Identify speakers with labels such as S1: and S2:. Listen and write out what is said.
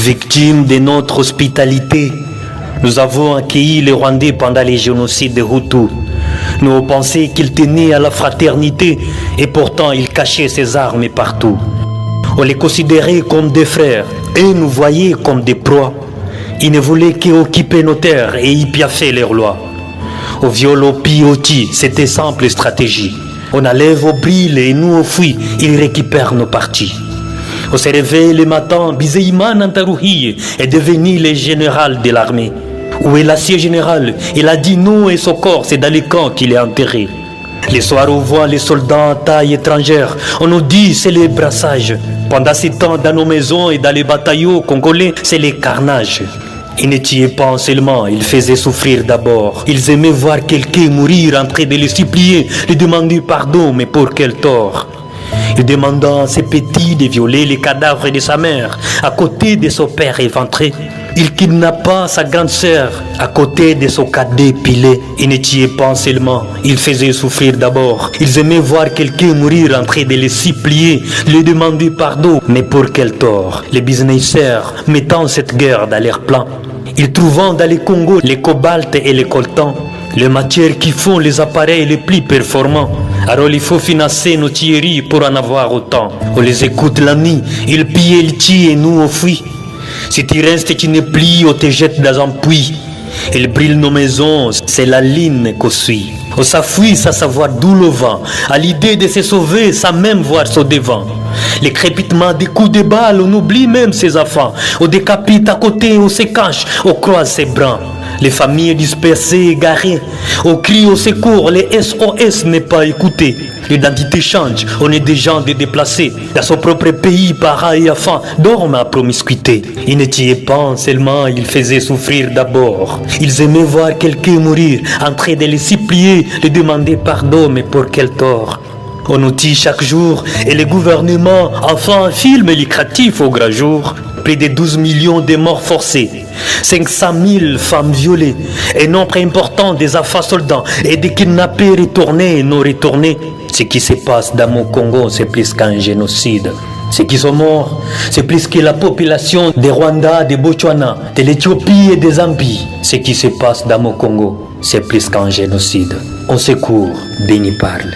S1: Victimes de notre hospitalité, nous avons accueilli les Rwandais pendant les génocides de Hutus. Nous pensions qu'ils tenaient à la fraternité et pourtant ils cachaient ses armes partout. On les considérait comme des frères et nous voyaient comme des proies. Ils ne voulaient qu'occuper nos terres et y piaffer leurs lois. Au viol, au pioti, c'était simple stratégie. On enlève au bril et nous on fuit, ils récupèrent nos parties. On se réveille le matin, Bizeiman Antaruhi est devenu le général de l'armée. Où est l'acier général? Il a dit non et son corps, c'est dans les camps qu'il est enterré. Les soirs on voit les soldats en taille étrangère, on nous dit c'est les brassages. Pendant ces temps, dans nos maisons et dans les bataillons congolais, c'est les carnages. Ils ne tuaient pas seulement, ils faisaient souffrir d'abord. Ils aimaient voir quelqu'un mourir en train de les supplier, lui demander pardon, mais pour quel tort? Il demanda à ses petits de violer les cadavres de sa mère à côté de son père éventré. Il kidnappa sa grande sœur à côté de son cadet pilé. Il ne tuait pas seulement, il faisait souffrir d'abord. Ils aimaient voir quelqu'un mourir en train de les supplier, lui demander pardon, mais pour quel tort? Les businessers mettant cette guerre dans leur plan. Ils trouvant dans les Congo les cobalt et les coltans, les matières qui font les appareils les plus performants. Alors il faut financer nos tueries pour en avoir autant. On les écoute la nuit, ils pillent, ils tuent et nous on fuit. Si tu restes et tu ne plies, on te jette dans un puits. Ils brûlent nos maisons, c'est la ligne qu'on suit. On s'enfuit sans savoir d'où le vent. À l'idée de se sauver sans même voir son devant. Les crépitements des coups de balle, on oublie même ses enfants. On décapite à côté, on se cache, on croise ses bras. Les familles dispersées, égarées, on crie au secours, les SOS n'est pas écouté. L'identité change, on est des gens déplacés. Dans son propre pays, parents et enfants dorment à promiscuité. Ils ne tuaient pas seulement, ils faisaient souffrir d'abord. Ils aimaient voir quelqu'un mourir, en train de les supplier, de demander pardon, mais pour quel tort? On nous tue chaque jour et le gouvernement en fait un film lucratif au grand jour. Près de 12 millions de morts forcés, 500 000 femmes violées, un nombre important des enfants soldats et des kidnappés retournés et non retournés. Ce qui se passe dans mon Congo, c'est plus qu'un génocide. Ceux qui sont morts, c'est plus que la population des Rwanda, des Botswana, de l'Éthiopie et des Zambie. Ce qui se passe dans mon Congo, c'est plus qu'un génocide. On secours, Béni parle.